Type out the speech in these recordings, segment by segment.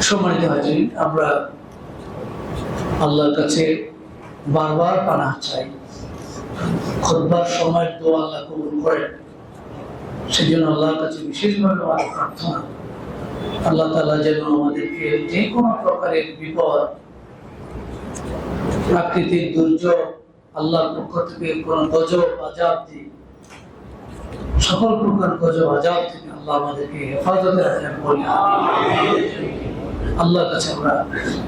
সম্মানিত হাজির, আমরা আল্লাহর কাছে বারবার পানাহ চাই। খুতবার সময় দোয়া আল্লাহ কবুল করেন, সেজন্য আল্লাহর কাছে বিশেষভাবে আমাদের প্রার্থনা, আল্লাহ তাআলা যেন আমাদেরকে যে কোনো প্রকারের বিপদ, প্রাকৃতিক দুর্যোগ, আল্লাহর পক্ষ থেকে কোনো গজব আযাব দিয়ে, সকল প্রকার গজব আযাব থেকে আল্লাহ আমাদেরকে হেফাজতে রাখেন বলে আল্লাহর কাছে আমরা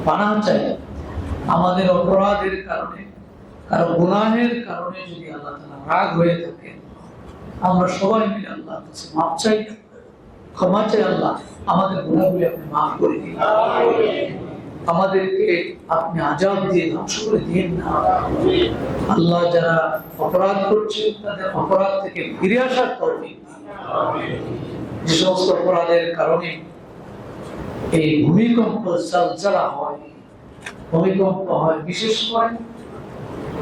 পানাহ চাই। আমাদের অপরাধের কারণে, কারো গুনাহের কারণে যদি আল্লাহ তাআলা রাগ হয়ে থাকে, আমরা সবাই মিলে আল্লাহর কাছে মাফ চাই, ক্ষমা চাই। আল্লাহ আমাদের গুনাহগুলি আপনি মাফ করে দিন, আমাদেরকে আপনি আযাব দিয়ে ধ্বংস করে দিন না। আল্লাহ যারা অপরাধ করছে তাদের অপরাধ থেকে ফিরে আসার তৌফিক দিন। যে সমস্ত অপরাধের কারণে এই ভূমিকম্প, জালজালা হয়, ভূমিকম্প হয়, বিশেষ করে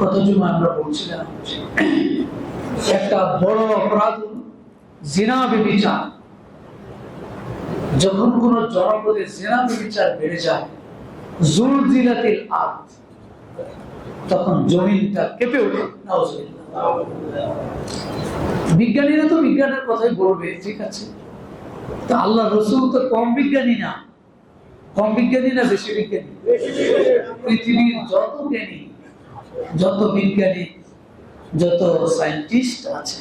কত জুমা আমরা বলছিলাম একটা বড় অপরাধ জিনা ব্যভিচার। যখন কোন জনপদে জিনা ব্যভিচার বেড়ে যায়, জুলজিলাতিল আরদ, তখন জমিনটা কেঁপে ওঠে। নাউজুবিল্লাহ। বিজ্ঞানীরা তো বিজ্ঞানের কথাই বলবে, ঠিক আছে, তো আল্লাহ রাসূল তো কম বিজ্ঞানী না। কম বিজ্ঞানী না বেশি বিজ্ঞানী? পৃথিবীর যত জ্ঞানী, যত বিজ্ঞানী, যত সায়েন্টিস্ট আছে,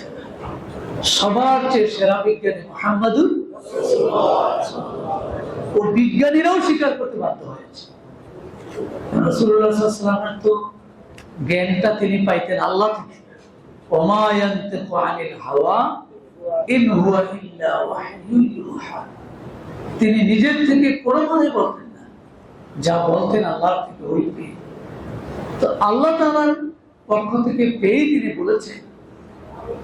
সবার চেয়ে সেরা বিজ্ঞানী মুহাম্মাদুর রাসূলুল্লাহ। ও বিজ্ঞানীরাও স্বীকার করতে বাধ্য হয়েছে। রাসূলুল্লাহ সাল্লাল্লাহু আলাইহি ওয়াসাল্লামের তো জ্ঞানটা তিনি পাইতেন আল্লাহ থেকে। ওমা ইয়ানতিকু আনিল হাওয়া ইন হুয়া ইল্লা ওয়াহয়ুন ইউহা। তিনি নিজের থেকে কোনো কথা বলতেন না, যা বলতেন আল্লাহর থেকে ওই পেয়ে। তো আল্লাহ তাআলার পক্ষ থেকে পেয়ে তিনি বলেছেন,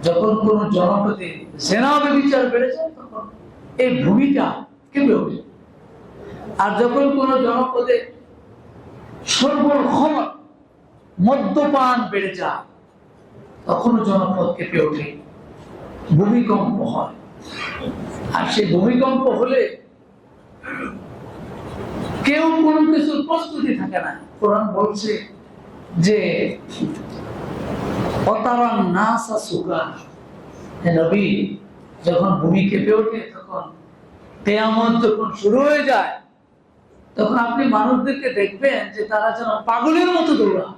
যখন কোন জনপদে জিনা ব্যভিচার বেড়ে যায়, তখন এই ভূমিটা কেঁপে ওঠে। আর যখন কোন জনপদে সর্বক্ষণ মদ্যপান বেড়ে যায়, তখনও জনপদ কেঁপে ওঠে, ভূমিকম্প হয়। আর সেই ভূমিকম্প হলে কেউ কোনো কিছুর প্রস্তুতি থাকে না। কোরআন বলছে যে অতারান নাসা সুকারা, হে নবী, যখন ভূমি কেঁপে ওঠে, তখন কিয়ামত যখন শুরু হয়ে যায়, তখন আপনি মানুষদেরকে দেখবেন যে তারা যেন পাগলের মতো দৌড়ায়।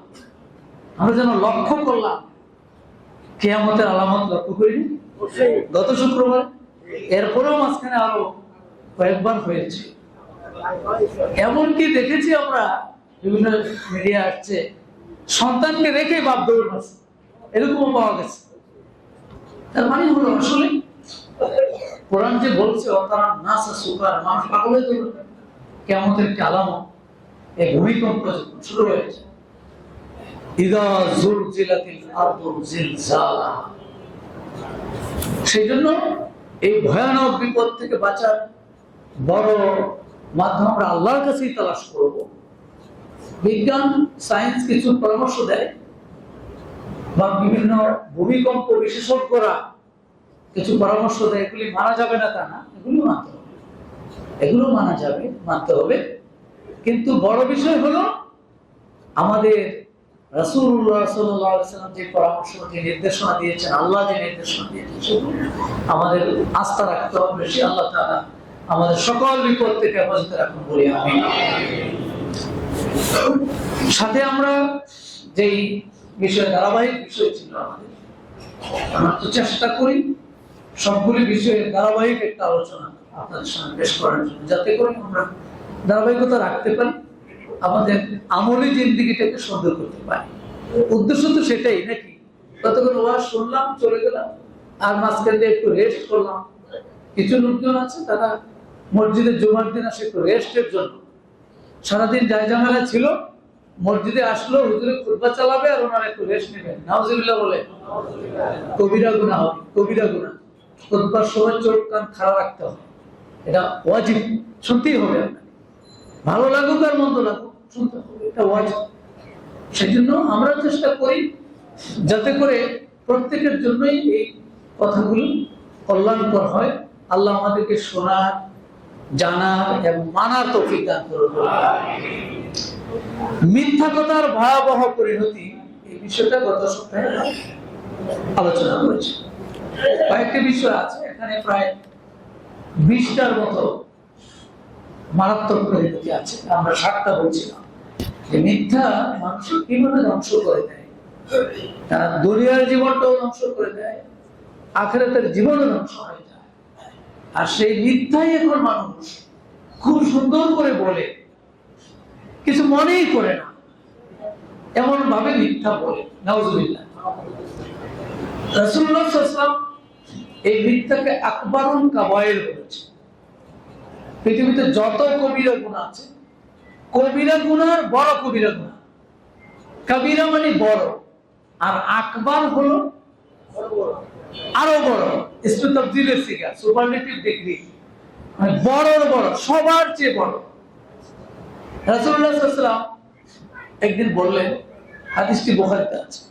আমরা যেন লক্ষ্য করলাম, কিয়ামতের আলামত লক্ষ্য করিনি গত শুক্রবার, এরপরেও মাঝখানে আরো কয়েকবার হয়েছে। এমনকি দেখেছি আমরা বিভিন্ন মিডিয়া আসছে, সন্তানকে রেখে বাপ দৌড় মারছে, এরকমও পাওয়া গেছে। তার মানে হলো আসলে কোরআন যে বলছে অতারান নাসা সুকার, মানুষ পাগল হয়ে দৌড়বে, কিয়ামতের একটি আলামত এই ভূমিকম্প যখন শুরু হয়েছে। ইযা যুলজিলাতিল আরদু জিলজালাহা। সেই জন্য এই ভয়ানক বিপদ থেকে বাঁচার বড় মাধ্যম আমরা আল্লাহর কাছেই তালাশ করব। বিজ্ঞান, সায়েন্স কিছু পরামর্শ দেয়, বা বিভিন্ন ভূমিকম্প বিশেষজ্ঞরা কিছু পরামর্শ দেয়, এগুলি মানা যাবে না তা না, এগুলো মানতে হবে, এগুলো মানা যাবে, মানতে হবে। কিন্তু বড় বিষয় হলো আমাদের রাসূলুল্লাহ সাল্লাল্লাহু আলাইহি ওয়াসাল্লাম যে পরামর্শ, যে নির্দেশনা দিয়েছেন, আল্লাহ যে নির্দেশনা দিয়েছেন, সেগুলো আমাদের আস্থা রাখতে হবে বেশি। আল্লাহ তাআলা আমাদের সকল বিপদ থেকে হেফাজতে রাখুন বলি আমিন। সাথে আমরা যেই বিষয়, ধারাবাহিক বিষয় ছিল আমাদের, আমরা তো চেষ্টা করি সবগুলি বিষয়ের ধারাবাহিক একটা আলোচনা আপনাদের সামনে পেশ করার জন্য, যাতে করে আমরা ধারাবাহিকতা রাখতে পারি, আমাদের আমলি জিন্দেগিটাকে সুন্দর করতে পারি। উদ্দেশ্য তো সেটাই, নাকি? কতক্ষণ ওয়াজ শুনলাম, চলে গেলাম, আর মাঝখানে একটু রেস্ট করলাম। কিছু লোকজন আছে তারা মসজিদে জুমার দিন আসে একটু রেস্টের জন্য, সারাদিন জায়জামেলা ছিল, মসজিদে আসলো, হুজুরে খুতবা চালাবে আর ওনারা একটু রেস্ট নেবেন। নাউজুবিল্লাহ বলে কবিরা গুনাহ হবে, কবিরা গুনাহ। খুতবার সময় চোখ কান খাড়া রাখতে হবে, এটা ওয়াজিব, শুনতেই হবে আপনাকে, ভালো লাগুক আর মন্দ লাগুক, শুনতে হবে, এটা ওয়াজিব। সেজন্য আমরা চেষ্টা করি যাতে করে প্রত্যেকের জন্যই এই কথাগুলো কল্যাণকর হয়। আল্লাহ আমাদেরকে শোনার, জানার এবং মানার তৌফিক দান করুন। মিথ্যা কথার ভয়াবহ পরিণতি, এই বিষয়টা গত সপ্তাহে আলোচনা করেছি। কয়েকটি বিষয় আছে এখানে, প্রায় 20টার মতো মারাত্মক পরিণতি আছে। আমরা 7টা বলছিলাম যে মিথ্যা মানুষকে কিভাবে ধ্বংস করে দেয়, তার দুনিয়ার জীবনটাও ধ্বংস করে দেয়, আখিরাতের জীবনও ধ্বংস হয়ে যায়। আর সেই মিথ্যাই এখন মানুষ খুব সুন্দর করে বলে, কিছু মনেই করে না, এমন ভাবে মিথ্যা বলে। নাউজুবিল্লাহ। রাসূলুল্লাহ সাল্লাল্লাহু আলাইহি ওয়াসাল্লাম এই মিথ্যাকে আকবারুল কাবায়ের বলেছে। পৃথিবীতে যত কবিরা গুনাহ আছে, কবিরা গুনার বড় কবিরা গুনাহ। কবিরা মানে বড়, আর আকবার হলো আরো বড়। ইসমে তাফদীলের সিগা, সুপারলেটিভ ডিগ্রি, মানে বড়র বড়, সবার চেয়ে বড়। রাসূলুল্লাহ সাল্লাল্লাহু আলাইহি ওয়াসাল্লাম একদিন বললেন, হাদিসটি বুখারীতে আছে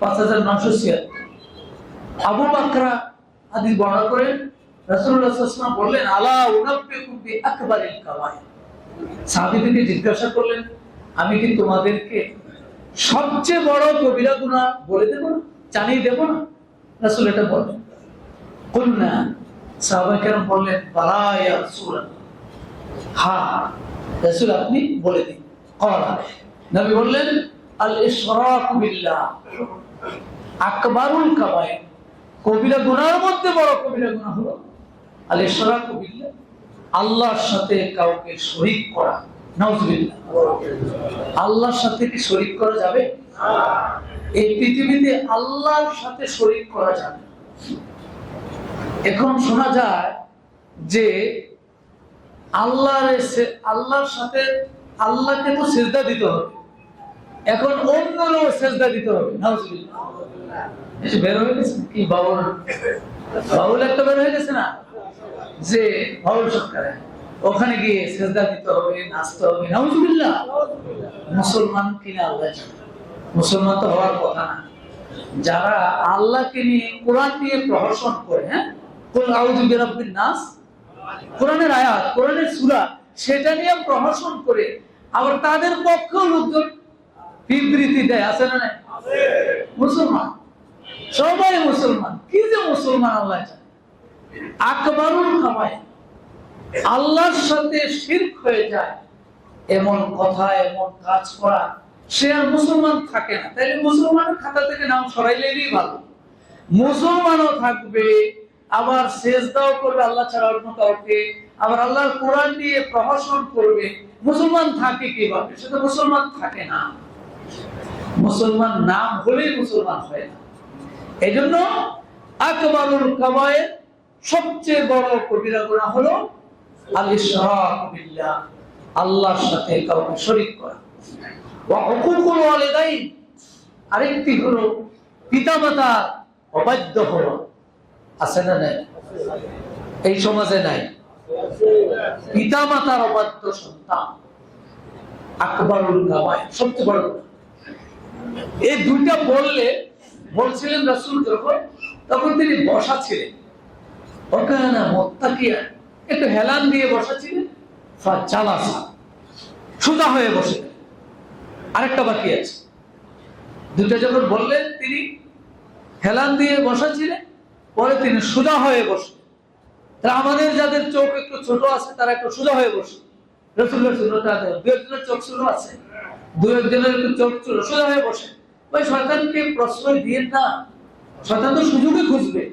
5976। আবু বকরা হাদিস বর্ণনা করেন, রাসূলুল্লাহ সাল্লাল্লাহু আলাইহি ওয়াসাল্লাম বললেন, আলা উনাব্বিকুম বিআকবারিল কাবায়ের। সাহাবীদেরকে জিজ্ঞাসা করলেন, আমি কি তোমাদেরকে সবচেয়ে বড় কবিরা গুনাহ বলে দেব না, জানিয়ে দেব না? রাসূল এটা বলেন। কুলনা, সাহাবায়ে কেরাম বললেন, বালা ইয়া রাসূলুল্লাহ, হ্যাঁ রাসূল আপনি বলে দিন। ক্বালা, নবী বললেন, আল ইশরাকু বিল্লাহ আকবারুল কাবায়ের। কবিরা গুনাহের মধ্যে বড় কবিরা গুনাহ হলো আল ইশরাকু বিল্লাহ, আল্লাহর সাথে কাউকে শরীক করা। নাউজুবিল্লাহ। আল্লাহর সাথে কি শরীক করা যাবে? এই পৃথিবীতে আল্লাহর সাথে শরীক করা যাবে। এখন শোনা যায় যে আল্লাহর সাথে, আল্লাহকে তো সিজদা দিতে হবে, এখন অন্য লোক সিজদা দিতে হবে। নাউজুবিল্লাহ। এসে বের হয়ে গেছে কি বাউল, বাউল একটা বের হয়ে গেছে না, যে বাউল সরকারে ওখানে গিয়ে সিজদা দিতে হবে, নাচতে হবে। নাউজুবিল্লাহ। মুসলমান কিনা আল্লাহ জানে, মুসলমান তো হওয়ার কথা না। যারা আল্লাহকে নিয়ে, কোরআন নিয়ে প্রহসন করে, হ্যাঁ, কুল আউযু বিরাব্বিন নাস, কোরআনের আয়াত, কোরআনের সূরা, সেটা নিয়ে প্রহসন করে, আবার তাদের পক্ষেও লোকজন বিবৃতি দেয়, আছে না নাই? মুসলমান, সবাই মুসলমান, কি যে মুসলমান আল্লাহ জানে। আকবারুল কাবায়ের, আল্লাহর সাথে শিরক হয়ে যায় এমন কথা, এমন কাজ করা, সে আর মুসলমান থাকে না। তাইলে মুসলমানের খাতা থেকে নাম সরাইলেই ভালো। মুসলমানও থাকবে, আবার সেজদাও করবে আল্লাহ ছাড়া অন্য কাউকে, আবার আল্লাহর কোরআন দিয়ে প্রহসন করবে। মুসলমান থাকে কিভাবে? সে তো মুসলমান থাকে না। মুসলমান নাম হলেই মুসলমান হয় না। এজন্য আকবারুল কাবায়ের, সবচেয়ে বড় কবিরা গুনাহ হলো আল ইশরাক বিল্লাহ, আল্লাহর সাথে কাউকে শরীক করা। ওয়া হুকুকুল ওয়ালিদাইন, আরেকটি হলো পিতামাতার অবাধ্য হওয়া। আছে না নাই? এই সমাজে নাই? পিতামাতার অবাধ্য সন্তান আকবারুল কাবায়ের, সবচেয়ে বড়। এই দুইটা বলছিলেন রাসূল যখন, তখন তিনি বসা ছিলেন, ওকানা মুত্তাকিয়া, একটু হেলান দিয়ে বসা ছিলেন, ফাজালাসা, সোজা হয়ে বসে। আরেকটা বাকি আছে। দুইটা যখন বললেন, তিনি হেলান দিয়ে বসা ছিলেন, পরে তিনি সোজা হয়ে বসে। তারা আমাদের যাদের চোখ একটু ছোট আছে, তারা একটু সোজা হয়ে বসে। রাসূলের সুন্নাতে দুই একজনের চোখ ছোট আছে, দুই একজনের একটু চোখ ছোট, সোজা হয়ে বসে। ওই শয়তানকে প্রশ্রয় দিয়ে না, শয়তান তো সুযোগে খুঁজবে,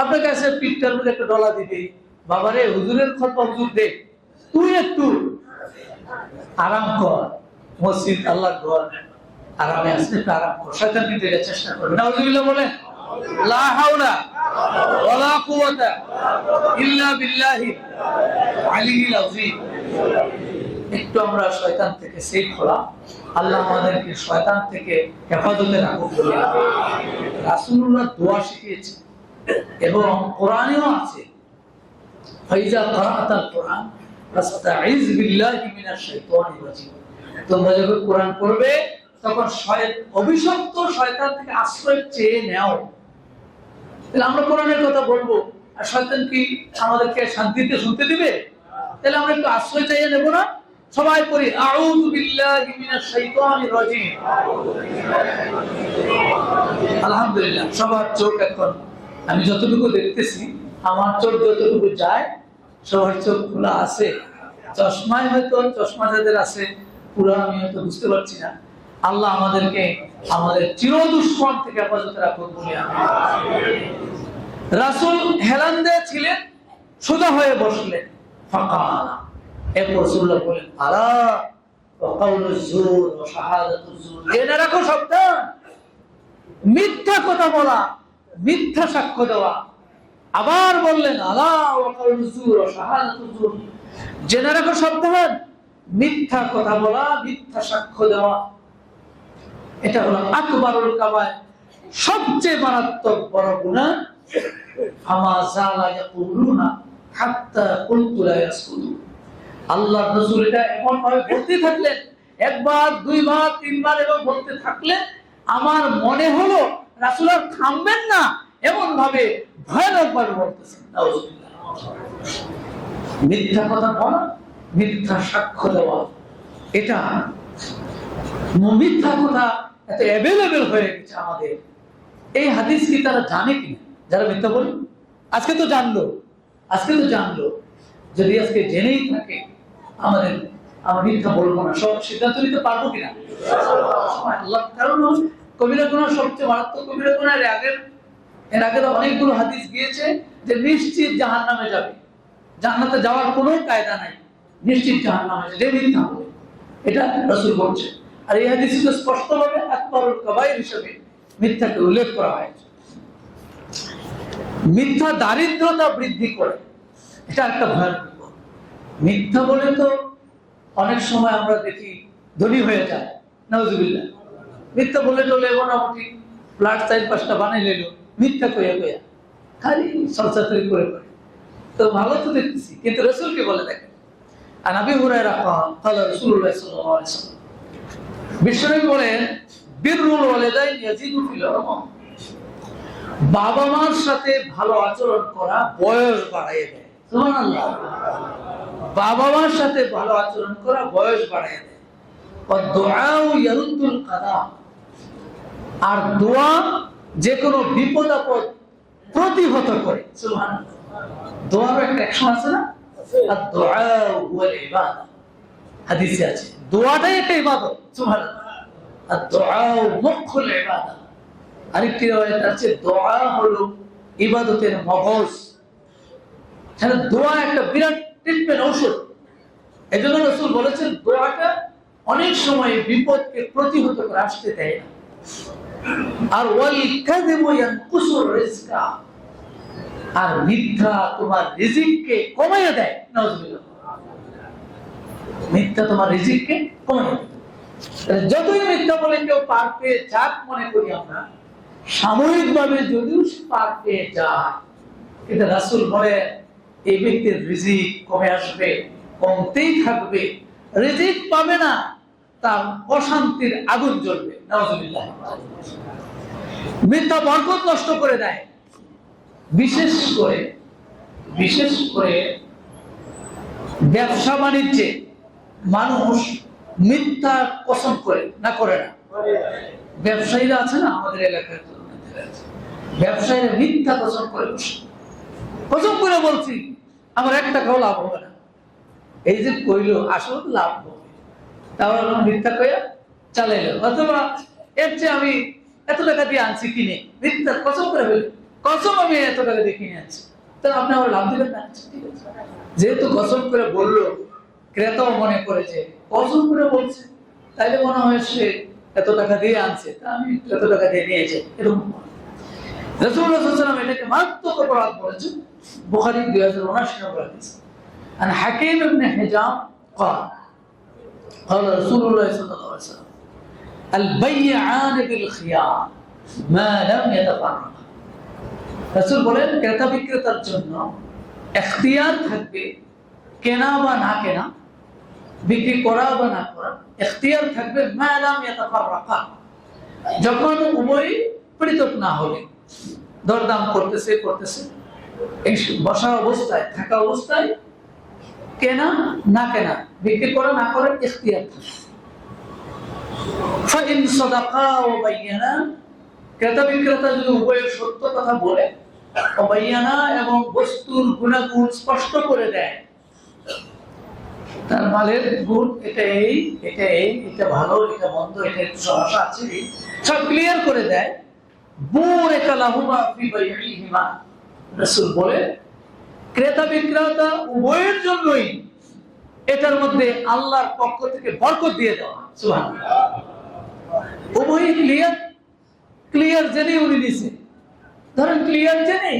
আপনার কাছে পিঠটার মধ্যে একটা ডলা দিবে, বাবারে হুজুরের খুতবা হুজুর দে, তুই একটু আরাম কর, মসজিদ আল্লাহর ঘর, আরামে আসতে একটু আরাম কর। শয়তান কিন্তু এটা চেষ্টা করবে। নাউজুবিল্লাহ বলেন, লা হাওলা ওয়ালা কুওয়াতা ইল্লা বিল্লাহিল আলিয়্যিল আযীম। একটু আমরা শয়তান থেকে সেফ হলাম। আল্লাহ আমাদেরকে শয়তান থেকে হেফাজতে রাখুন। রাসূলুল্লাহ দোয়া শিখিয়েছেন এবং কোরআনেও আছে, ফাইজা ক্রাআতাল কোরআন ফাস্তাইজ বিল্লাহি মিনাশ শাইতানির রাজীম। তোমরা যখন কোরআন পড়বে তখন অভিশপ্ত শয়তান থেকে আশ্রয় চেয়ে নাও। তাহলে আমরা কোরআনের কথা বলবো, আর শয়তান কি আমাদেরকে শান্তিতে শুনতে দিবে? তাহলে আমরা একটু আশ্রয় চাইয়ে নেব না? সবাই পড়ি আউযু বিল্লাহি মিনাশ শাইতানির রাজীম। আলহামদুলিল্লাহ, সবার চোখ এখন আমি যতটুকু দেখতেছি, আমার চোখ যতটুকু যায়, সবার চোখ খোলা আছে। চশমায় হয়তো, চশমা যাদের আছে পুরো আমি হয়তো বুঝতে পারছি না। আল্লাহ আমাদেরকে আমাদের চির দুশ্মন থেকে হেফাজতে রাখুন বলে আমি। রাসূল হেলান দিয়ে ছিলেন, সোজা হয়ে বসলেন। ফাকালা, এরপর রাসূলুল্লাহ বলেন, আলা ওয়া কাউলুজ জুর ওয়া শাহাদাতুজ জুর, জেনে রাখো সাবধান, মিথ্যা কথা বলা, মিথ্যা সাক্ষ্য দেওয়া। আবার বললেন, আলা ওয়া কাউলুজ জুর ওয়া শাহাদাতুজ জুর, জেনে রাখো সাবধান, মিথ্যা কথা বলা, মিথ্যা সাক্ষ্য দেওয়া। এটা হলো আকবারুল কাবায়ের, সবচেয়ে মারাত্মক বড় গুনাহ। আমা জালা ইয়াকুলুনা হাত্তা কুলতু লা ইয়াসকুতু। আল্লাহর রাসূল এটা এমন ভাবে বলতে থাকলেন, একবার, দুইবার, তিনবার এবং বলতে থাকলেন, আমার মনে হলো রাসূল আর থামবেন না, এমন ভাবে ভয়ানক ভাবে বলতেছেন। নাউযুবিল্লাহ। মিথ্যা কথা বলা, মিথ্যা সাক্ষ্য দেওয়া, এটা মিথ্যা কথা এত অ্যাভেলেবেল হয়ে গেছে আমাদের। এই হাদিস কি তারা জানে কিনা যারা মিথ্যা বলে? আজকে তো জানলো, আজকে তো জানলো। যদি আজকে জেনেই থাকে আমাদের, আমরা মিথ্যা বলবো না, সব সিদ্ধান্ত নিতে পারবো কিনা? আল্লাহ, কারণ কবিরা গুনাহ সবচেয়ে মারাত্মক কবিরা গুনাহ। এর আগে অনেকগুলো হাদিস গিয়েছে যে নিশ্চিত জাহান্নামে যাবে, জান্নাতে যাওয়ার কোনো কায়দা নাই, নিশ্চিত জাহান্নামে যে মিথ্যা বলে, এটা রাসূল বলছে। আর এই হাদিসে স্পষ্টভাবে আকবারুল কাবায়ের হিসেবে মিথ্যাকে উল্লেখ করা হয়েছে। মিথ্যা দারিদ্রতা বৃদ্ধি করে, এটা একটা ভয়ানক বিপদ। মিথ্যা বলে তো অনেক সময় আমরা দেখি ধনী হয়ে যায়, নাউযুবিল্লাহ। মিথ্যা বলে চলে মোটামুটি ফ্ল্যাট 4-5টা বানাই নিল, মিথ্যা কইয়া কইয়া খালি সরসাতরি করে করে, তো ভালো তো দেখতেছি, কিন্তু রাসূলকে বলে দেখেন। আর আবি হুরায়রা قال রাসূলুল্লাহ সাল্লাল্লাহু আলাইহি ওয়াসাল্লাম, বিশ্বনবী বলেন, বিররুল ওয়ালিদাইন ইয়াজিদু ফিল উমর, বাবা মার সাথে ভালো আচরণ করা বয়স বাড়ায় দেয়। সুবহানাল্লাহ। বাবা মার সাথে ভালো আচরণ করা বয়স বাড়ায় দেয়। ওয়াদুআউ ইয়ারুদ্দুল কাদা, আর দোয়া যে কোনো বিপদ আপদ প্রতিহত করে। সুবহানাল্লাহ। দোয়ার একটা অ্যাকশন আছে না, আর দুআউ হুয়াল ইবাদা, হাদিসে আছে দোয়াটাই একটা ইবাদত। সুবহানাল্লাহ। আর দুআউ মুখুল ইবাদা, আরেকটি riwayat আছে দোয়া হলো ইবাদতের মগজ। তাহলে দোয়া একটা বিরাট ট্রিটমেন্ট, ঔষধ। এজন্য রাসূল বলেছেন দোয়াটা অনেক সময় বিপদকে প্রতিহত করে আসতে দেয় না। আর ওয়াল কাযিবু ইয়ানকুসুর রিজকা, আর মিথ্যা তোমার রিজিককে কমিয়ে দেয়। নাউযুবিল্লাহ। মিথ্যা তোমার রিজিককে কমিয়ে দেয়। যতই মিথ্যা বলে কেউ পার পেয়ে যাক মনে করি আমরা, সাময়িকভাবে যদিও পার পেয়ে যায়, কিন্তু রাসূল বলে এই ব্যক্তির রিজিক কমে আসবে, কমতেই থাকবে, রিজিক পাবে না, তার অশান্তির আগুন জ্বলবে। নাউযুবিল্লাহ। মিথ্যা বরকত নষ্ট করে দেয়। বিশেষ করে ব্যবসা বাণিজ্যে মানুষ মিথ্যা কসম করে না, করে না? ব্যবসায়ীরা আছে না আমাদের এলাকায়, ব্যবসায়ীরা মিথ্যা কসম করে বসে, কসম করে বলছি আমার 1 টাকাও লাভ হবে না। এই যে কইলো আসলে লাভ হবে, তাহলে মিথ্যা কইয়া চালাইলো, অথবা এর চেয়ে আমি এত টাকা দিয়ে আনছি কিনে, মিথ্যা কসম করে বলি, কসম আমি এত টাকা দিয়ে কিনে আনছি, তাহলে আপনি আমার লাভ দিবেন না? যেহেতু কসম করে বললো, ক্রেতাও মনে করে যে কসম করে বলছে, তাইলে মনে হয় সে এত টাকা দিয়ে আনছে, তা আমি এত টাকা দিয়ে নিয়েছে, এরকম। রাসূলুল্লাহ সাল্লাল্লাহু আলাইহি ওয়াসাল্লাম এটাকে মারাত্মক অপরাধ বলেছেন। বুখারী 2079 নম্বর হাদিস। আন হাকিম ইবনে হিজাম قال قال رسول الله صلى الله عليه وسلم البيعان بالخيار ما لم يتفرقا। রাসূল বলেন ক্রেতা বিক্রেতার জন্য ইখতিয়ার থাকবে, কেনা বা না কেনা, বিক্রি করা বা না করা, ইখতিয়ার থাকবে মা লাম ইয়াতাফাররাকা, যখন উভয় পৃথক না হবে। দরদাম করতেছে, এই বসা অবস্থায়, থাকা অবস্থায় কেনা না কেনা, বিক্রি করা না করে ইখতিয়ার থাকে। ফাইন সাদাকা ওয়া বায়্যানা, ক্রেতা বিক্রেতা যদি উভয়ের সত্য কথা বলে, ওয়া বায়্যানা এবং বস্তুর গুণাগুণ স্পষ্ট করে দেয়, তার মালের গুণ এটা এই, এটা এই, এটা ভালো, এটা মন্দ, এটা একটু সমস্যা আছে, সব ক্লিয়ার করে দেয়, বুরিকা লাহুমা ফি বাইইহিমা, রাসূল বলে ক্রেতা বিক্রেতা উভয়ের জন্যই এটার মধ্যে আল্লাহর পক্ষ থেকে বরকত দিয়ে দেওয়া। সুবহানাল্লাহ। উভয় ক্লিয়ার, ক্লিয়ার জেনে উনি নিছে, ধরেন ক্লিয়ার জেনে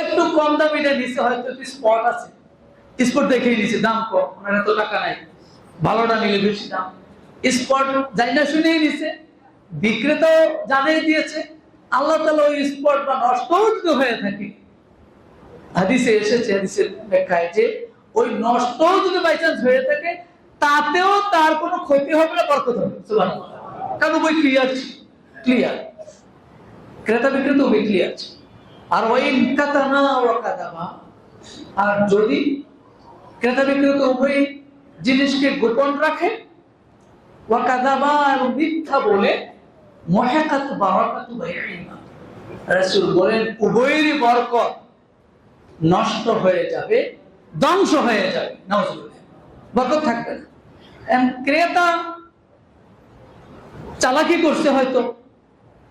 একটু কম দামিটা নিছে, হয়তো একটু স্পট আছে, স্পট দেখেই নিছে, দাম কম, ওনার এত টাকা নাই, ভালোটা নিলে বেশি দাম, স্পট যাই না শুনেই নিছে, বিক্রেতাও জানিয়ে দিয়েছে। আল্লাহ তাআলা ওই স্পট বা নষ্ট হয়ে থাকে, হাদিসে এসেছে, হাদিসের ব্যাখ্যায় যে ওই নষ্ট যদি বাই চান্স হয়ে থাকে তাতেও তার কোনো ক্ষতি হবে না, বরকত হবে। সুবহানাল্লাহ। কারণ ওই ক্লিয়ার, ক্লিয়ার, ক্রেতা বিক্রেতা ওই ক্লিয়ার। আর ওই কাতানা ওয়া কাদাবা, আর যদি ক্রেতা বিক্রেতা উভয় জিনিসকে গোপন রাখে, ওয়া কাদাবা এবং মিথ্যা বলে, মুহাক্কাত বারাকাতু বাইইহিমা, রাসূল বলেন উভয়েরই বরকত নষ্ট হয়ে যাবে, ধ্বংস হয়ে যাবে, নাউজুবিল্লাহ, বরকত থাকবে না। ক্রেতা চালাকি করছে, হয়তো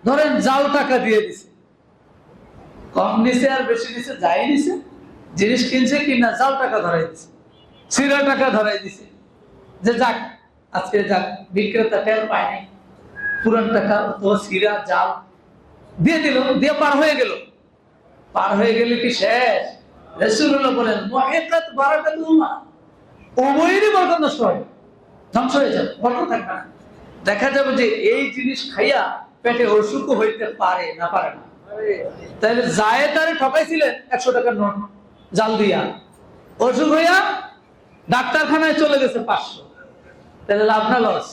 ধরেন জাল টাকা দিয়ে দিছে, কম নিছে আর বেশি নিছে, যাই নিছে, জিনিস কিনছে কিনা জাল টাকা ধরাই দিছে, সিরা টাকা ধরাই দিছে, যে যাক আজকে যাক, বিক্রেতা টের পায় নাই, পুরান টাকা অথবা সিরা জাল দিয়ে দিল, দিয়ে পার হয়ে গেল। পার হয়ে গেলে কি শেষ? রাসূলুল্লাহ বলেন মুহাক্কাত বারাকাতুহুমা, উভয়েরই বরকত নষ্ট হবে, ধ্বংস হয়ে যাবে, বরকত থাকবে না। দেখা যাবে যে এই জিনিস খাইয়া পেটে অসুখ হইতে পারে না, পারে না। তাহলে যায় তারে ঠকাইছিলেন 100 টাকার নোট জাল দিয়া, অসুখ হইয়া ডাক্তারখানায় চলে গেছে 500, তাহলে লাভ না লস?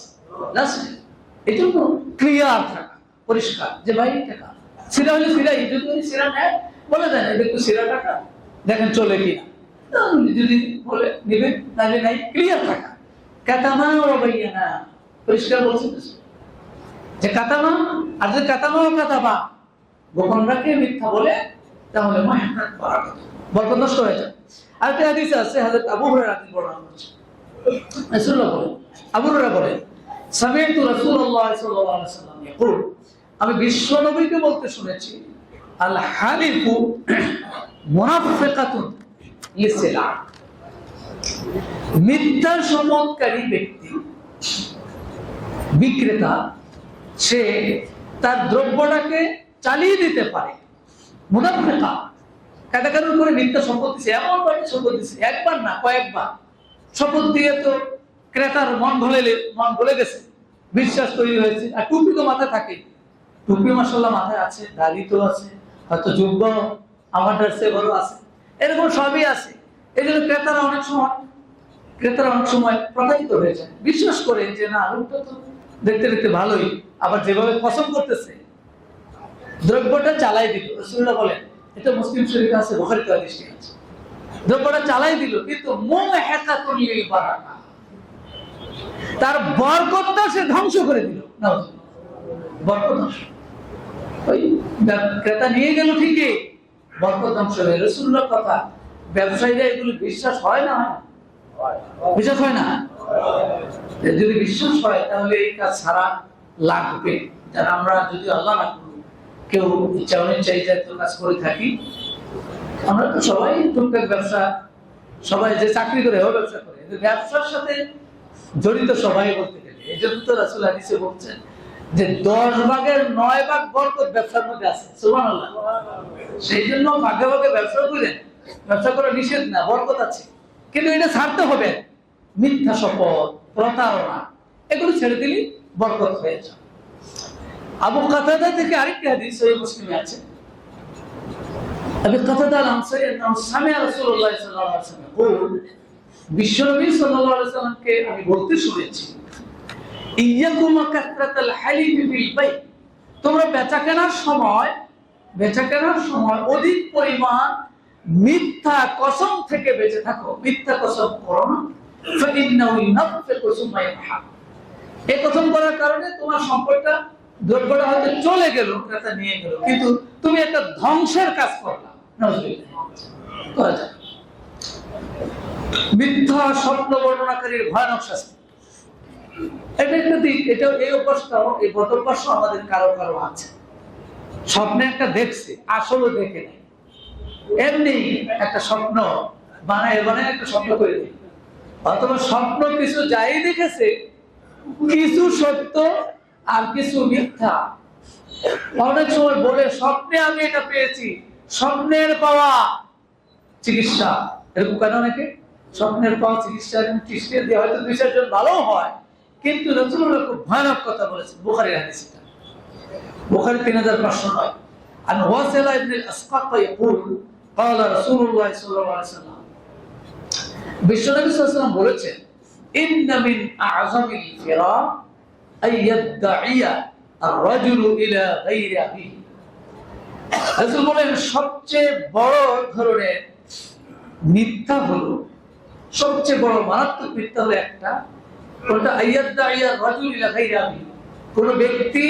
এই জন্য ক্লিয়ার থাকা, পরিষ্কার, যে ভাই টাকা সিরা হলে সিরাই, যদি সিরা নেয় বলে দেন এটা একটু সিরা টাকা দেখেন চলে কিনা, যদি বলে নেবেন, তাহলে নাই, ক্লিয়ার থাকা। কাতামা ওয়া বাইয়ানা, পরিষ্কার বলছেন যে কাতামা, আর যে কাতামা ও কাতাবা গোপন রাখে, মিথ্যা বলে, তাহলে মুহাক্কাত বারাকাত, বরকত নষ্ট হয়ে যায়। আর একটা হাদিস আছে, হযরত আবু হুরায়রা রাদিয়াল্লাহু বর্ণনা করছেন, রাসূলুল্লাহ বলেন, আবু হুরায়রা বলেন, সামি'তু রাসূলুল্লাহ সাল্লাল্লাহু আলাইহি ওয়াসাল্লাম ইয়াকুল, আমি বিশ্ব নবীকে বলতে শুনেছি, আল হালিফু মুনাফিকাতুন লিসিলা, মিথ্যা শপথকারী ব্যক্তি, বিক্রেতা, সে তার দ্রব্যটাকে চালিয়ে দিতে পারে। মুনাফিকা, কাটাকাটির উপরে মিথ্যা শপথ দিচ্ছে, এমন ভাবে শপথ দিচ্ছে, একবার না কয়েকবার শপথ দিয়ে তো ক্রেতার মন ভুলে গেছে, বিশ্বাস তৈরি হয়েছে। আর টুপি তো মাথায় থাকে, টুপি মাশাআল্লাহ মাথায় আছে, দাড়ি তো আছে, হয়তো যোগ্য আমার কাছে বড় আছে, এরকম সবই আছে। এই জন্য ক্রেতারা অনেক সময় প্রতারিত হয়ে যায়, বিশ্বাস করে যে না লোকটা তো দেখতে দেখতে ভালোই, আবার যেভাবে পছন্দ করতেছে দ্রব্যটা চালাই দিল। রাসূলুল্লাহ বলেন, এটা মুসলিম শরীফে আছে, বুখারীতে হাদিসটি আছে, দ্রব্যটা চালাই দিল কিন্তু মুহাক্কাতুন লিল বারাকা, তার বরকতটা সে ধ্বংস করে দিল। বরকত নষ্ট, ওই ক্রেতা নিয়ে গেল ঠিকই, বরকত ধ্বংস হয়ে। রাসূলুল্লাহ কথা, ব্যবসায়ীরা এগুলো বিশ্বাস হয় না, বিশ্বাস হয় না? যদি বিশ্বাস হয় তাহলে এই কাজ ছাড়া লাগবে। যারা আমরা যদি আল্লাহ না করি, কেউ ইচ্ছা অনিচ্ছায় কাজ করে থাকি, আমরা তো সবাই টুকটাক ব্যবসা, সবাই যে চাকরি করে ও ব্যবসা করে, ব্যবসার সাথে জড়িত সবাই বলতে গেলে। এই জন্য তো রাসূল হাদিসে বলছেন যে 10 ভাগের 9 ভাগ বরকত ব্যবসার মধ্যে আছে। সুবহানাল্লাহ। সেই জন্য ভাগে ভাগে ব্যবসা করেন, ব্যবসা করা নিষেধ না, বরকত আছে, কিন্তু এটা ছাড়তে হবে। মিথ্যা শপথ, প্রতারণা, এগুলো ছেড়ে দিলে বরকত হয়ে যায়। আবু কাতাদা থেকে আরেকটি হাদিস সহিহ মুসলিমে আছে, আবু কাতাদা আল-আনসারী সামি'a রাসূলুল্লাহ সাল্লাল্লাহু আলাইহি ওয়াসাল্লাম বলেন, বিশ্বনবী সাল্লাল্লাহু আলাইহি ওয়াসাল্লামকে আমি বলতে শুনেছি, ইয়াকুম কাসরাতাল হালিফ ফিল বাই, তোমরা বেচাকেনার সময় অধিক পরিমাণ মিথ্যা কসম থেকে বেঁচে থাকো, মিথ্যা কসম করো না। ফাইন্নাহু ইয়ানফিকু সুম্মা ইয়ানহা, এই কসম করার কারণে তোমার সম্পদটা, দ্রব্যটা হয়তো চলে গেল, ক্রেতা নিয়ে গেল, কিন্তু তুমি একটা ধ্বংসের কাজ করলা। করা যায়। মিথ্যা স্বপ্ন বর্ণনাকারীর ভয়ানক শাস্তি, এটা একটা দিক। এটা এই অভ্যাসটাও, এই বদ অভ্যাসও আমাদের কারো কারো আছে। স্বপ্নে একটা দেখছে, আসলে দেখে নেই, এমনি একটা স্বপ্ন বানায় বানায় একটা স্বপ্ন করে দেয়। অথবা স্বপ্ন কিছু যাই দেখেছে, কিছু সত্য আর কিছু মিথ্যা। অনেক সময় বলে স্বপ্নে আমি এটা পেয়েছি, স্বপ্নের পাওয়া চিকিৎসা, এরকম কেন অনেকে স্বপ্নের পাওয়া চিকিৎসা চিকিৎসা দিয়ে হয়তো 2-4 জন ভালো হয়, কিন্তু রাসূলুল্লাহ খুব ভয়ানক কথা বলেছেন। বুখারীর হাদিস, এটা বুখারী 3509। আন ওয়াসিলা ইবনে আল-আসকাক ইয়াকুল ক্বালা রাসূলুল্লাহ সাল্লাল্লাহু আলাইহি ওয়াসাল্লাম, বিশ্বনবী সাল্লাল্লাহু আলাইহি ওয়াসাল্লাম বলেছেন, ইন্না মিন আ'যামিল ফিরা আইয়াদঈয়া আর-রাজুলু ইলা গায়রি আবিহি। রাসূল বলেন সবচেয়ে বড় ধরনের মিথ্যা হলো, সবচেয়ে বড় মারাত্মক মিথ্যা হলো একটা, কোনটা আইয়াদঈয়া আর-রাজুলু ইলা গায়রি আবিহি, কোন ব্যক্তি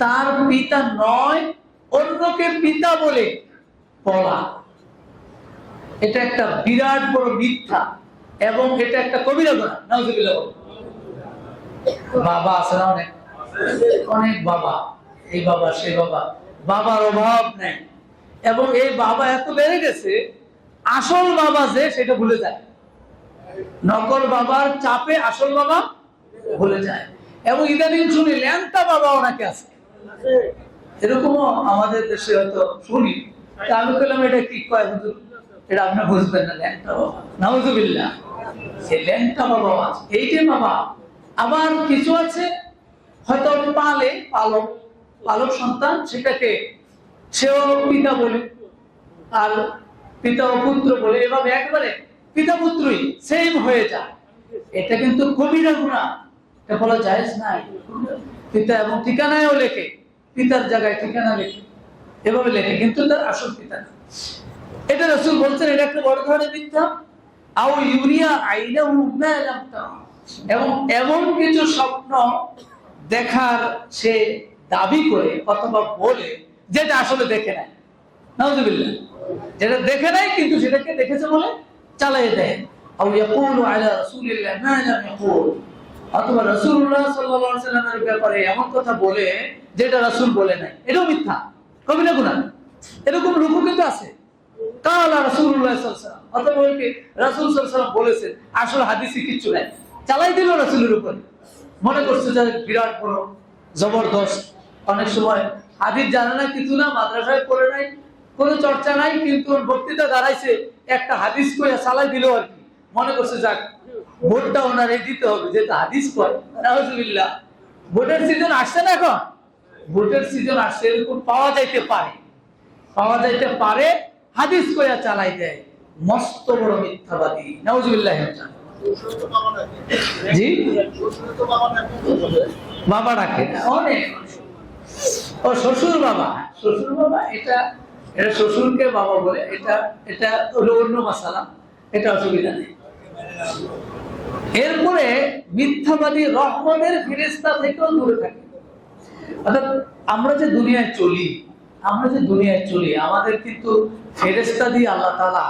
তার পিতা নয় অন্যকে পিতা বলে বলা। এটা একটা বিরাট বড় মিথ্যা এবং এটা একটা কবিরা গুনাহ। নাউযুবিল্লাহ। বাবা আছে না অনেক, অনেক বাবা, এই বাবা সেই বাবা, বাবার অভাব নেই, এবং এই বাবা এত বেড়ে গেছে, আসল বাবা যে সেটা ভুলে যায়, নকল বাবার চাপে আসল বাবা ভুলে যায়। এবং ইদানিং শুনি ল্যাংটা বাবা অনেকে আছে, এরকমও আমাদের দেশে হয়তো শুনি। আমি বললাম এটা কি কয় হুজুর, এটা আপনি বুঝবেন না, ল্যাংটা বাবা। নাউযুবিল্লাহ। এই ল্যাংটা বাবা আছে, এই যে বাবা। আবার কিছু আছে হয়তো পালে, পালক পালক সন্তান, সেটাকে সেও পিতা বলে আর পিতা ও পুত্র বলে, এভাবে একবারে পিতা পুত্রই সেম হয়ে যায়। এটা কিন্তু কবিরা গুনাহ, এটা বলা জায়েজ নাই। পিতা এবং ঠিকানায়ও লেখে, পিতার জায়গায় ঠিকানা লেখে, এভাবে লেখে, কিন্তু তার আসল পিতা না। এটা রাসূল বলছেন এটা একটা বড় ধরনের মিথ্যা। আও ইউরিয়া আইনাহু মা লাম তারা, এবং এমন কিছু স্বপ্ন দেখার সে দাবি করে অথবা বলে যেটা আসলে দেখে নাই। নাউযুবিল্লাহ। যেটা দেখে নাই কিন্তু সেটাকে দেখেছে বলে চালিয়ে দেয়। আও ইয়াকুলু আলা রাসূলিল্লাহ মা লাম ইয়াকুল, অথবা রাসূলুল্লাহ সাল্লাল্লাহু আলাইহি ওয়াসাল্লামের ব্যাপারে এমন কথা বলে যেটা রাসূল বলে নাই, এটাও মিথ্যা, কবিরা গুনাহ। এরকম লোকও কিন্তু আছে। কালা রাসূলুল্লাহ সাল্লাল্লাহু আলাইহি ওয়াসাল্লাম, অথবা বলে রাসূল সাল্লাল্লাহু আলাইহি ওয়াসাল্লাম বলেছেন, আসলে হাদিসে কিছু নাই, চালাই দিল রাসূলের উপরে, মনে করছে যে বিরাট বড় জবরদস্ত। অনেক সময় হাদিস জানে না, কিছু না, মাদ্রাসায় পড়ে নাই, কোনো চর্চা নাই, কিন্তু বক্তৃতা দাঁড়াইছে, একটা হাদিস কইয়া চালাই দিল আর কি, মনে করছে যাক ভোটটা ওনারে দিতে হবে, যেটা হাদিস কয়। নাউযুবিল্লাহ। ভোটের সিজন আসছে না, এখন ভোটের সিজন আসছে, এরকম পাওয়া যাইতে পারে, পাওয়া যাইতে পারে, হাদিস কইয়া চালাই দেয়, মস্ত বড় মিথ্যাবাদী। নাউযুবিল্লাহ। জি, বাবা ডাকে অনেক, ও শ্বশুর বাবা, শ্বশুর বাবা, এটা এটা শ্বশুরকে বাবা বলে, এটা এটা হলো অন্য মাসালা, এটা অসুবিধা নেই। এরপরে মিথ্যাবাদী রহমতের ফেরেশতা থেকেও দূরে থাকে। অর্থাৎ আমরা যে দুনিয়ায় চলি, আমাদের কিন্তু ফেরেশতা দিয়ে আল্লাহ তাআলা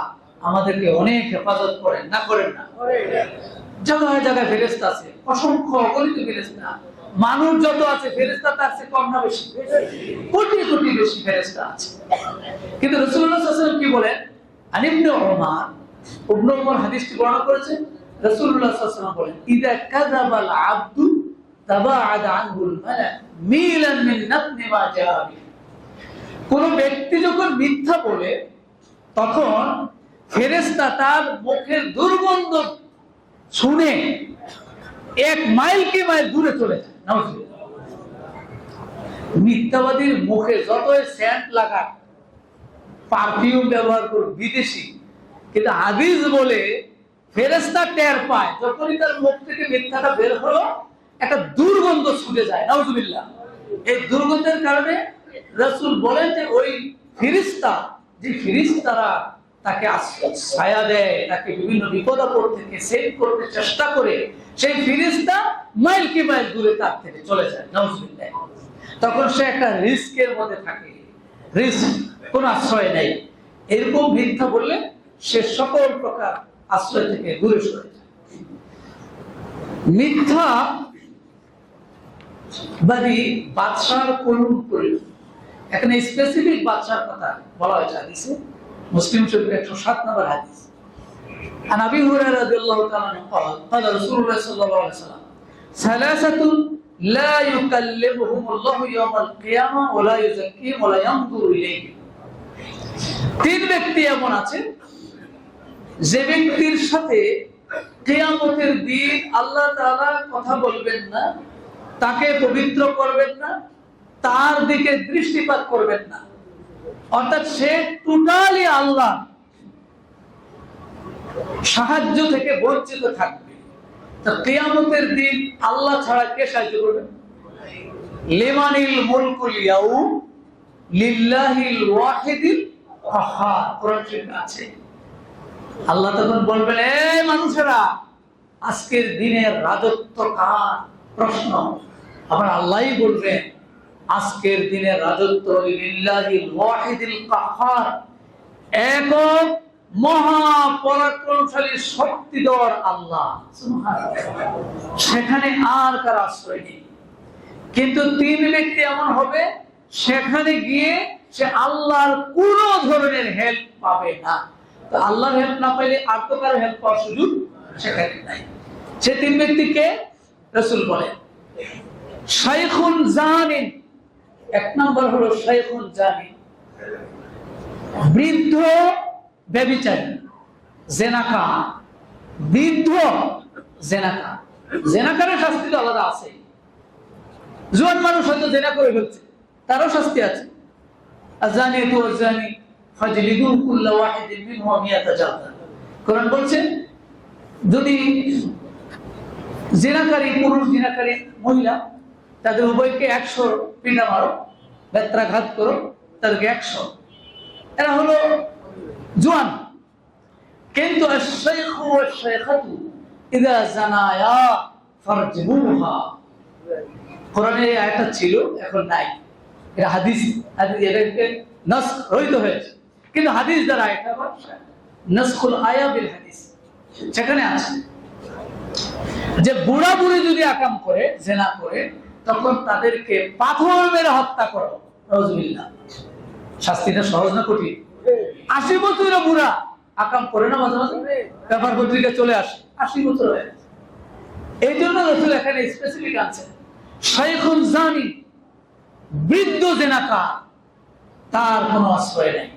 আমাদেরকে অনেক হেফাজত করেন, না করেন না? জায়গায় জায়গায় ফেরেশতা আছে, অসংখ্য অগণিত ফেরেশতা। মানুষ যত আছে ফেরেশতা তার চেয়ে কম না বেশি? কোটি কোটি বেশি ফেরেশতা আছে। কিন্তু রাসূলুল্লাহ সাল্লাল্লাহু আলাইহি ওয়াসাল্লাম কি বলেন? আন ইবনে ওমর হাদিসটি বর্ণনা করেছেন। রাসূলুল্লাহ সাল্লাল্লাহু আলাইহি ওয়াসাল্লাম বলেন, ইযা কাযাবাল আবদু তাবাআদ আনহুল মালাক মিলান মিন নাতনি মা জাআ বিহি। কোন ব্যক্তি যখন মিথ্যা বলে, তখন ফেরেশতা তার মুখের দুর্গন্ধ শুনে 1 মাইল কি মাইল দূরে চলে যায়। নাউযুবিল্লাহ। মিথ্যাবাদীর মুখে যতই সেন্ট লাগা, পারফিউম ব্যবহার করুক বিদেশি, কিন্তু হাদিস বলে ফেরেশতা টের পায়, যখনই তার মুখ থেকে মিথ্যাটা বের হলো, একটা দুর্গন্ধ ছুটে যায়। নাউযুবিল্লাহ। এই দুর্গন্ধের কারণে রাসূল বলেন যে ওই ফেরেশতা, যে ফেরেশতারা তাকে ছায়া দেয়, তাকে বিভিন্ন বিপদ আপদ থেকে সেভ করতে চেষ্টা করে, সেই ফেরেশতা মাইল কি মাইল দূরে তার থেকে চলে যায়, নাউজুবিল্লাহ। তখন সে একটা রিস্কের মধ্যে থাকে, রিস্ক, কোন আশ্রয় নেই। এরকম মিথ্যা বললে সে সকল প্রকার আশ্রয় থেকে দূরে সরে যায়। মিথ্যা বাদী বাদশার করুণ পরিণতি। এখানে স্পেসিফিক বাদশার কথা বলা হয়েছে হাদিসে, মুসলিম শরীফের 107 নম্বর হাদিস। عن ابي هريره رضي الله تعالى عنه قال قال رسول الله صلى الله عليه وسلم ثلاثه لا يكلمهم الله يوم القيامه ولا يزكيهم ولا ينظر اليهم। তিন ব্যক্তি এমন আছে যে ব্যক্তির সাথে কিয়ামতের দিন আল্লাহ তাআলা কথা বলবেন না, তাকে পবিত্র করবেন না, তার দিকে দৃষ্টিপাত করবেন না, অর্থাৎ সে টোটালি আল্লাহ সাহায্য থেকে বঞ্চিত থাকবে। তো কিয়ামতের দিন আল্লাহ ছাড়া কে সাহায্য করবে? লিমানিল মুলকুল ইয়াউম লিল্লাহিল ওয়াহিদিল কাহ্হার, কোরআন শরীফে আছে। আল্লাহ তখন বলবেন, এই মানুষেরা, আজকের দিনের রাজত্ব কার? প্রশ্ন। আবার আল্লাহই বলবেন, আজকের দিনের রাজত্ব লিল্লাহিল ওয়াহিদিল কাহ্হার, একক মহা পরাক্রমশালী শক্তিধর আল্লাহ। সেখানে আর কার আশ্রয় নেই। কিন্তু তিন ব্যক্তি এমন হবে, সেখানে গিয়ে সে আল্লাহর কোন ধরনের হেল্প পাবে না। তো আল্লাহর হেল্প না পাইলে আর তো কারো হেল্প পাওয়ার সুযোগ সেখানে নাই। সে তিন ব্যক্তিকে রাসূল বলেন শাইখুন জানিন। এক নম্বর হলো শাইখুন জানিন, বৃদ্ধ ব্যভিচারী, জেনাকার, বৃদ্ধ জেনাকার। জেনাকারের শাস্তি তো আলাদা আছে। জোয়ান মানুষ হয়তো জেনা করে ফেলছে, তারও শাস্তি আছে। আযানিতু ওয়াযানি ফাজলিদু কুল্লা ওয়াহিদিন মিনহুম মিয়াতা জালদা। কোরআন বলছে, যদি জিনাকারী পুরুষ, জিনাকারী মহিলা, তাদের উভয়কে 100 পিটা মারো, বেত্রাঘাত করো, তাদেরকে 100। এরা হলো জোয়ান। কিন্তু আশ-শাইখু ওয়াশ-শাইখাতু ইযা জানায়া ফারজুহা। কোরআনে এই আয়াতটা ছিল, এখন নাই। এটা হাদিস, এটাকে নাসখ রহিত হয়েছে। কিন্তু হাদিস দ্বারা এটা নাসখুল আয়া বিল হাদিস, সেখানে আছে যে বুড়া বুড়ি যদি আকাম করে, জেনা করে, তখন তাদেরকে পাথর মেরে হত্যা করো, নাউজুবিল্লাহ। শাস্তিটা সহজ না কঠিন? 80 বছরের বুড়া আকাম করে না, মাঝে মাঝে পেপার পত্রিকা চলে আসে, 80 বছর হয়ে গেছে। এই জন্য রাসূল এখানে স্পেসিফিক আছে, শাইখুন জানি, বৃদ্ধ জেনাকার, তার কোনো আশ্রয় নেই।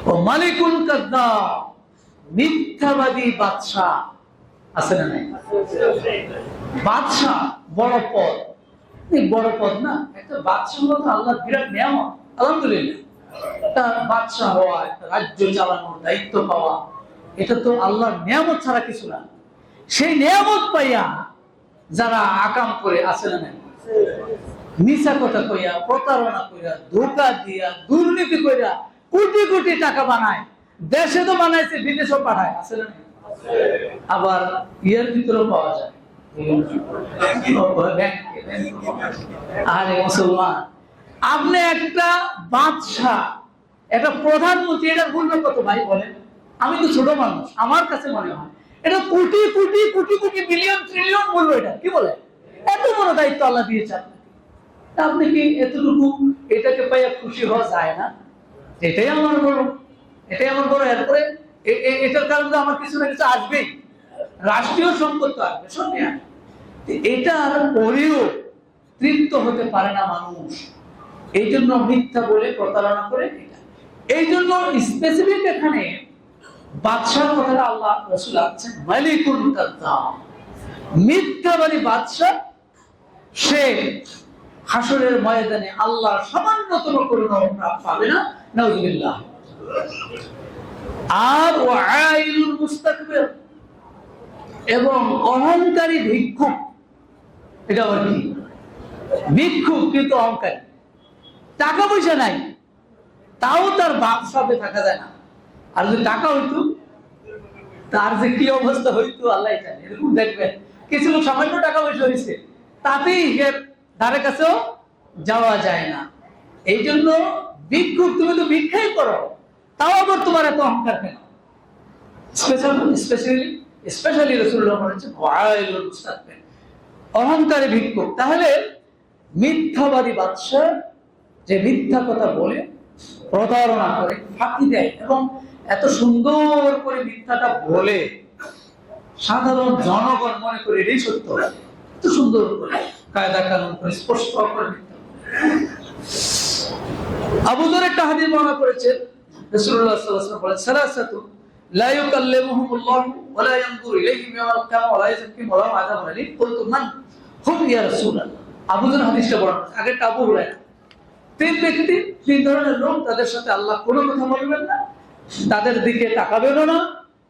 ও মালিকুল কাদ্দাব, মিথ্যাবাদী বাদশা আছে না নাই? বাদশা বড় পদ, বড় পদ না, একটা বাদশা হলো তো আল্লাহর বিরাট নিয়ামত। আলহামদুলিল্লাহ, একটা বাদশা হওয়া, একটা রাজ্য চালানোর দায়িত্ব পাওয়া, এটা তো আল্লাহর নিয়ামত ছাড়া কিছু না। সেই নিয়ামত পাইয়া যারা আকাম করে, আছে না নাই? মিছা কথা কইয়া, প্রতারণা কইরা, ধোঁকা দিয়া, দুর্নীতি কইরা কোটি কোটি টাকা বানায়। দেশে তো বানাইছে, বিদেশেও পাঠায়, আছে না? আবার ইয়ার ভিতরেও পাওয়া যায়। আরে মুসলমান, আপনি একটা বাদশা, একটা প্রধানমন্ত্রী, এটা মূল্য কত ভাই বলেন? আমি তো ছোট মানুষ, আমার কাছে মনে হয় এটা কোটি কোটি কোটি কোটি বিলিয়ন ট্রিলিয়ন মূল্য। এটা কি বলে? এত বড় দায়িত্ব আল্লাহ দিয়েছে আপনি কি এতটুকু এটাকে পাইয়া খুশি হওয়া যায় না? এটাই আমার বড়, এটাই আমার বড়। এরপরে এটার কারণে আমার কিছু না কিছু আসবেই, রাষ্ট্রীয় সম্পদ তো আসবে, সত্যি। এটার পরেও তৃপ্ত হতে পারে না মানুষ, এই জন্য মিথ্যা বলে প্রতারণা করে। এই জন্য স্পেসিফিক এখানে বাদশার কথাটা আল্লাহ রাসূল আনছেন, মালিকুল কাদ্দাব, মিথ্যাবাদী বাদশা। সে হাসরের ময়দানে আল্লাহর সামান্যতম করুণা পাবে না, নাউযুবিল্লাহ। আর ওয়াইলুল মুস্তাকবির, এবং অহংকারী ভিক্ষুক। এটা আবার কি? ভিক্ষুক কিন্তু অহংকারী, টাকা পয়সা নাই, তাও তার বাদশাহে থাকা যায় না। আর যদি টাকা হইতো তার যে কি অবস্থা হইতো আল্লাহ জানে। এরকম দেখবেন কিছু লোক সামান্য টাকা পয়সা হয়েছে তাতেই এর ধারে কাছেও যাওয়া যায় না। এই জন্য ভিক্ষুক, তুমি তো ভিক্ষাই করো, তাও আবার তোমার এত অহংকার কেন? স্পেশালি রাসূলুল্লাহ বলেছেন ওয়াইলুল মুস্তাকবির, অহংকারী ভিক্ষুক। তাহলে মিথ্যাবাদী বাদশা যে মিথ্যা কথা বলে, প্রতারণা করে, ফাঁকি দেয় এবং এত সুন্দর করে মিথ্যাটা বলে সাধারণ জনগণ মনে করে এটাই সত্য, এত সুন্দর করে কায়দা কানুন করে স্পষ্ট করে মিথ্যা। আবু যর একটা হাদিস বর্ণনা করেছেন, রাসূলুল্লাহ সাল্লাল্লাহু আলাইহি ওয়াসাল্লাম বলেন সালাসাতু লা ইউকাল্লিমুহুমুল্লাহু ওয়া লা ইয়ানজুরু ইলাইহিম ইয়াওমাল কিয়ামাহ ওয়া লা ইউযাক্কিহিম ওয়া লাহুম আযাবুন আলীম। কুলতু মান হুম ইয়া রাসূলুল্লাহ। আবু যর হাদিসটা বর্ণনা, আগেরটা আবু হুরায়রা। তিন ব্যক্তি, তিন ধরনের লোক, তাদের সাথে আল্লাহ কোনো কথা বলবেন না, তাদের দিকে তাকাবেনও না,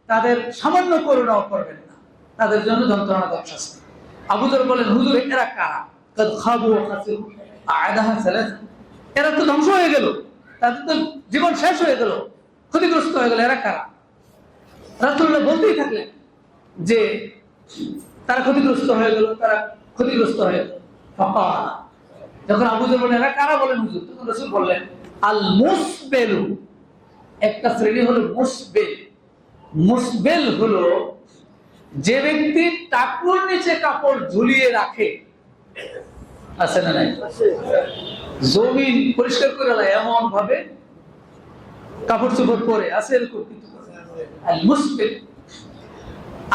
তাদের সামান্য করুণাও করবেন না, তাদের জন্য যন্ত্রণাদায়ক শাস্তি। আবু যর বলেন হুজুর এরা কারা? কাদ খাবু ওয়া খাসিরু আ'আদাহা সালাসা। এরা তো ধ্বংস হয়ে গেল, তাদের তো জীবন শেষ হয়ে গেল, ক্ষতিগ্রস্ত হয়ে গেল, এরা কারা? রাসূলুল্লাহ বলতেই থাকলেন যে তারা ক্ষতিগ্রস্ত হয়ে গেল, তারা ক্ষতিগ্রস্ত হয়ে গেল। ফাকাল, যখন আবু যর বলেন এরা কারা বলেন হুজুর, তখন রাসূল বললেন আল মুসবেলু, একটা শ্রেণী হলো মুসবেল। মুসবেল হলো যে ব্যক্তি টাকুর নিচে কাপড় ঝুলিয়ে রাখে, আছে না নাই? জমিন পরিষ্কার করে এমন ভাবে কাপড় চোপড় পরে আছে, এরকম কিন্তু আল মুসবেল।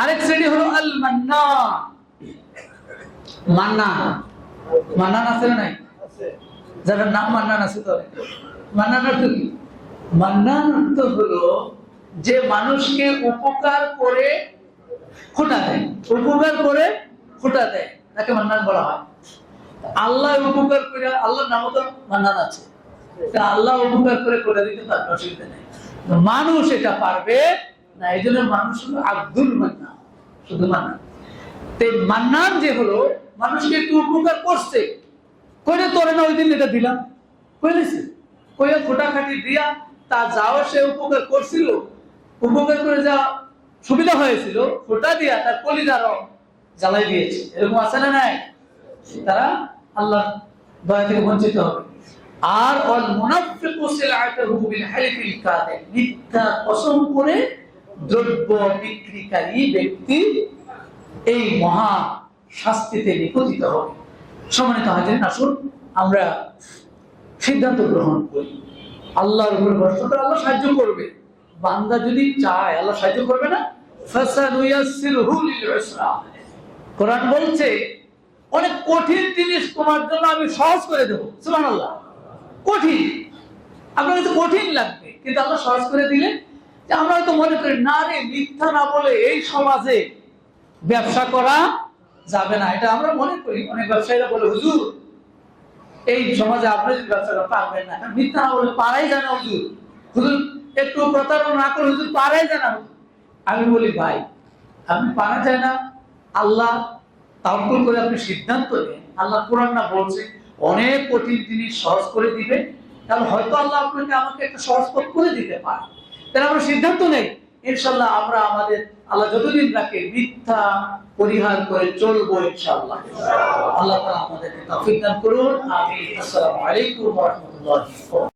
আরেক শ্রেণী হলো আল মান্নান। মান্নান, মান্নান আছে না নাই? যারা নাম মান্নান আছে, তো মান্নান অর্থ কি? মান্নান অর্থ হলো যে মানুষকে উপকার করে খোটা দেয়, উপকার করে খোটা দেয়, তাকে মান্নান বলা হয়। আল্লাহ উপকার করে, আল্লাহর নামও তো মান্নান আছে, আল্লাহ উপকার করে খোটা দিতে পারবে, অসুবিধা নেই। মানুষ এটা পারবে না, এই জন্য মানুষ হলো আব্দুল মান্নান, শুধু মান্নান। মান্নান যে হলো মানুষকে একটু উপকার করছে, কইলে তোরে না ওই দিন এটা দিলাম, কইলেছে কইয়া খোটা খাটি দিয়া তা যাও সে উপকার করছিল, উপকার করে যা সুবিধা হয়েছিল খোটা দিয়া তার কলিজারও জ্বালাই দিয়েছে, এরকম আছে না নাই? তারা আল্লাহ দয়া থেকে বঞ্চিত হবে। আর ওয়াল মুনাফিকু সিলআতুহু বিল হালিফিল কাযিব, মিথ্যা কসম করে দ্রব্য বিক্রিকারী ব্যক্তি এই মহা শাস্তিতে নিপতিত হবে। সম্মানিত হাজিরিন, আসুন আমরা সিদ্ধান্ত গ্রহণ করি, আল্লাহর উপর ভরসা করে আল্লাহ সাহায্য করবে। বান্দা যদি চায় আল্লাহ সাহায্য করবে না? ফাসানুয়াসসিরহু লিল ইসরা। কোরআন বলছে অনেক কঠিন জিনিস তোমার জন্য আমি সহজ করে দেব। সুবহানাল্লাহ, কঠিন আপনার কাছে কঠিন লাগবে, কিন্তু আল্লাহ সহজ করে দিলে। যে আমরা হয়তো মনে করি না রে, মিথ্যা না বলে এই সমাজে ব্যবসা করা যাবে না, এটা আমরা মনে করি। অনেক ব্যবসায়ীরা বলে হুজুর এই সমাজে আপনি যদি ব্যবসা করতে পারবেন না, মিথ্যা না বলে পারাই যায় না হুজুর, হুজুর একটু প্রতারণা না করে হুজুর পারাই যায় না। আমি বলি ভাই, আপনি পারা যায় না, আল্লাহ তাওয়াক্কুল করে আপনি সিদ্ধান্ত নেন। আল্লাহ কোরআন না বলছে অনেক কঠিন জিনিস সহজ করে দিবে, তাহলে হয়তো আল্লাহ আপনাকে আমাকে একটা সহজ পথ করে দিতে পারে। তাহলে আমরা সিদ্ধান্ত নেই, ইনশাআল্লাহ আমরা আমাদের আল্লাহ যতদিন রাখে মিথ্যা পরিহার করে চলবো ইনশাআল্লাহ। আল্লাহ তাআলা আমাদেরকে তৌফিক দান করুন। আমিন। আসসালামু আলাইকুম ওয়া রাহমাতুল্লাহি।